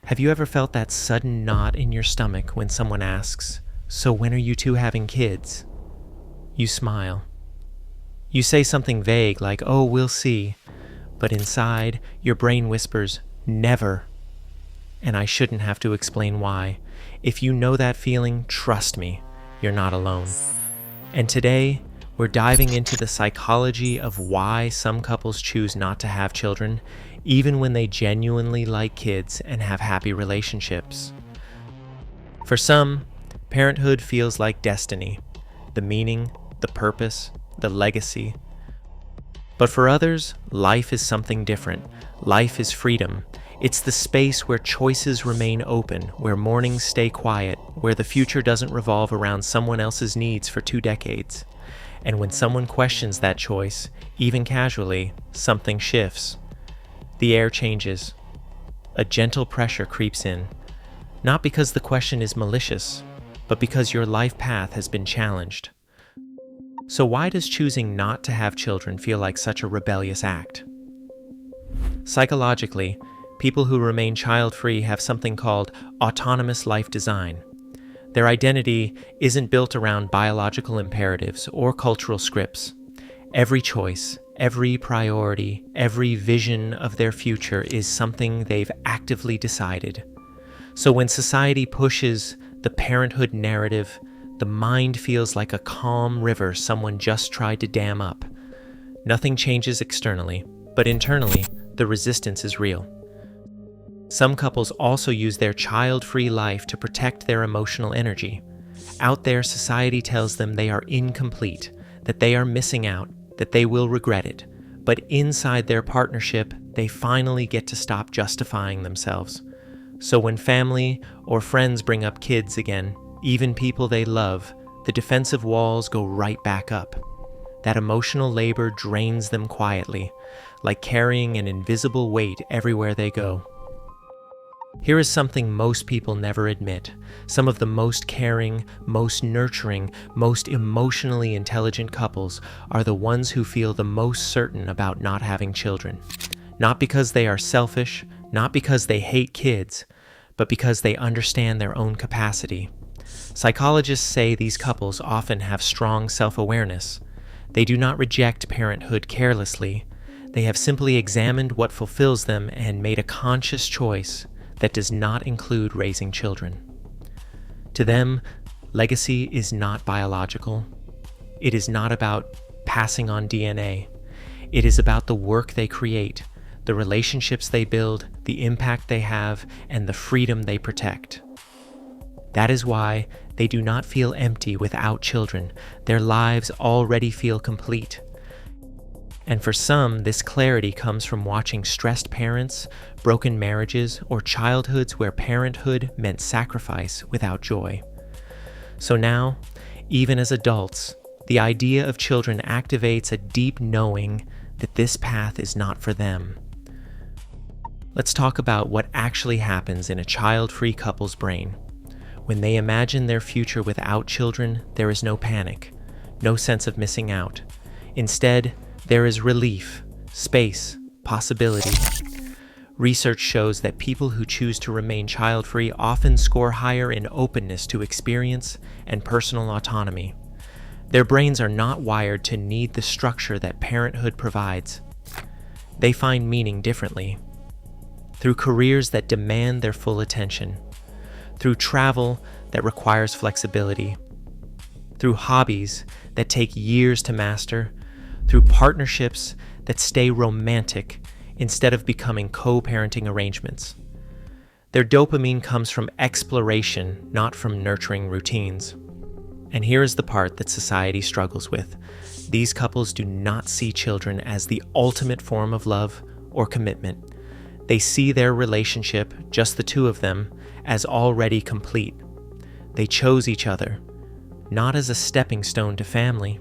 Have you ever felt that sudden knot in your stomach when someone asks, "So when are you two having kids?" You smile. You say something vague like, "Oh, we'll see," but inside, your brain whispers, "Never." And I shouldn't have to explain why. If you know that feeling, trust me, you're not alone. And today, we're diving into the psychology of why some couples choose not to have children, even when they genuinely like kids and have happy relationships. For some, parenthood feels like destiny, the meaning, the purpose, the legacy. But for others, life is something different. Life is freedom. It's the space where choices remain open, where mornings stay quiet, where the future doesn't revolve around someone else's needs for 2 decades. And when someone questions that choice, even casually, something shifts. The air changes. A gentle pressure creeps in, not because the question is malicious, but because your life path has been challenged. So why does choosing not to have children feel like such a rebellious act? Psychologically, people who remain child-free have something called autonomous life design. Their identity isn't built around biological imperatives or cultural scripts. Every choice, every priority, every vision of their future is something they've actively decided. So when society pushes the parenthood narrative, the mind feels like a calm river someone just tried to dam up. Nothing changes externally, but internally, the resistance is real. Some couples also use their child-free life to protect their emotional energy. Out there, society tells them they are incomplete, that they are missing out, that they will regret it. But inside their partnership, they finally get to stop justifying themselves. So when family or friends bring up kids again, even people they love, the defensive walls go right back up. That emotional labor drains them quietly, like carrying an invisible weight everywhere they go. Here is something most people never admit. Some of the most caring, most nurturing, most emotionally intelligent couples are the ones who feel the most certain about not having children. Not because they are selfish, not because they hate kids, but because they understand their own capacity. Psychologists say these couples often have strong self-awareness. They do not reject parenthood carelessly. They have simply examined what fulfills them and made a conscious choice that does not include raising children. To them, legacy is not biological. It is not about passing on DNA. It is about the work they create, the relationships they build, the impact they have, and the freedom they protect. That is why they do not feel empty without children. Their lives already feel complete. And for some, this clarity comes from watching stressed parents, broken marriages, or childhoods where parenthood meant sacrifice without joy. So now, even as adults, the idea of children activates a deep knowing that this path is not for them. Let's talk about what actually happens in a child-free couple's brain. When they imagine their future without children, there is no panic, no sense of missing out. Instead, there is relief, space, possibility. Research shows that people who choose to remain child-free often score higher in openness to experience and personal autonomy. Their brains are not wired to need the structure that parenthood provides. They find meaning differently, through careers that demand their full attention, through travel that requires flexibility, through hobbies that take years to master, through partnerships that stay romantic instead of becoming co-parenting arrangements. Their dopamine comes from exploration, not from nurturing routines. And here is the part that society struggles with. These couples do not see children as the ultimate form of love or commitment. They see their relationship, just the two of them, as already complete. They chose each other, not as a stepping stone to family,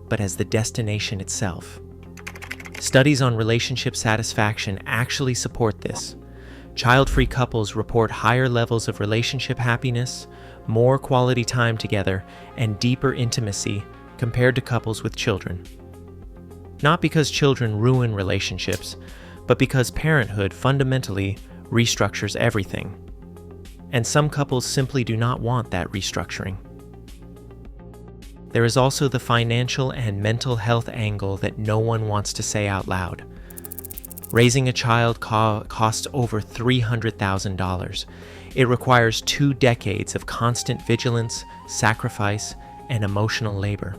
but as the destination itself. Studies on relationship satisfaction actually support this. Child-free couples report higher levels of relationship happiness, more quality time together, and deeper intimacy compared to couples with children. Not because children ruin relationships, but because parenthood fundamentally restructures everything. And some couples simply do not want that restructuring. There is also the financial and mental health angle that no one wants to say out loud. Raising a child costs over $300,000. It requires 2 decades of constant vigilance, sacrifice, and emotional labor.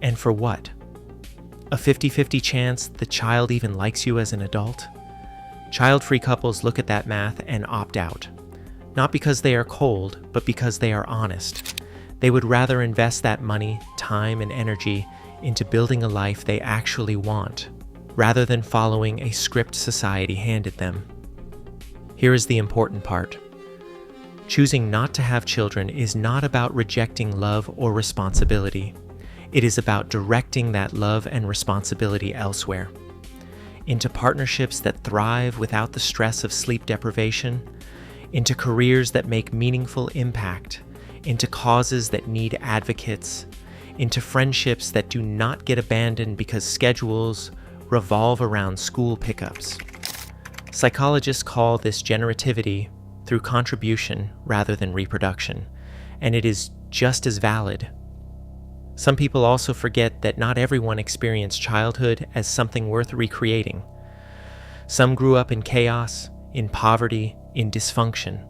And for what? A 50-50 chance the child even likes you as an adult? Child-free couples look at that math and opt out. Not because they are cold, but because they are honest. They would rather invest that money, time, and energy into building a life they actually want, rather than following a script society handed them. Here is the important part. Choosing not to have children is not about rejecting love or responsibility. It is about directing that love and responsibility elsewhere. Into partnerships that thrive without the stress of sleep deprivation, into careers that make meaningful impact, into causes that need advocates, into friendships that do not get abandoned because schedules revolve around school pickups. Psychologists call this generativity through contribution rather than reproduction, and it is just as valid. Some people also forget that not everyone experienced childhood as something worth recreating. Some grew up in chaos, in poverty, in dysfunction,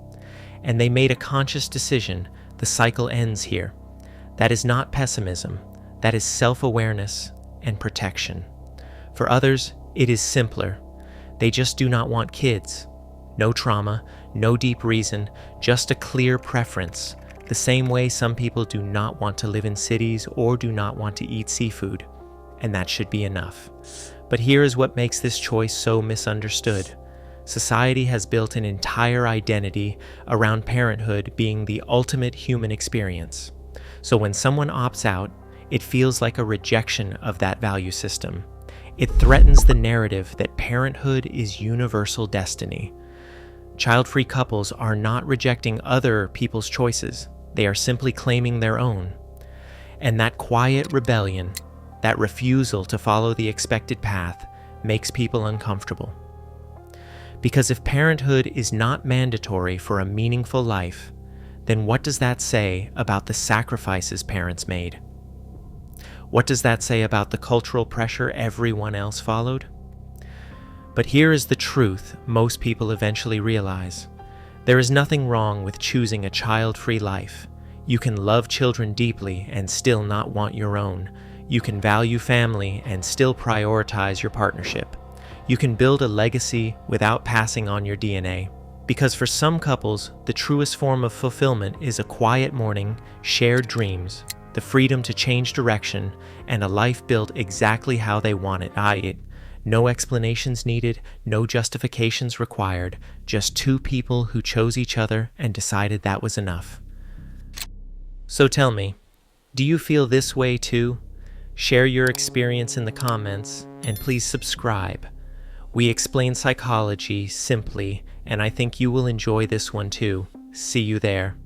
and they made a conscious decision. The cycle ends here. That is not pessimism. That is self-awareness and protection. For others, it is simpler. They just do not want kids. No trauma, no deep reason, just a clear preference. The same way some people do not want to live in cities or do not want to eat seafood. And that should be enough. But here is what makes this choice so misunderstood. Society has built an entire identity around parenthood being the ultimate human experience. So when someone opts out, it feels like a rejection of that value system. It threatens the narrative that parenthood is universal destiny. Child-free couples are not rejecting other people's choices. They are simply claiming their own. And that quiet rebellion, that refusal to follow the expected path, makes people uncomfortable. Because if parenthood is not mandatory for a meaningful life, then what does that say about the sacrifices parents made? What does that say about the cultural pressure everyone else followed? But here is the truth most people eventually realize. There is nothing wrong with choosing a child-free life. You can love children deeply and still not want your own. You can value family and still prioritize your partnership. You can build a legacy without passing on your DNA. Because for some couples, the truest form of fulfillment is a quiet morning, shared dreams, the freedom to change direction, and a life built exactly how they want it. No explanations needed, no justifications required, just 2 people who chose each other and decided that was enough. So tell me, do you feel this way too? Share your experience in the comments, and please subscribe. We explain psychology simply, and I think you will enjoy this one too. See you there.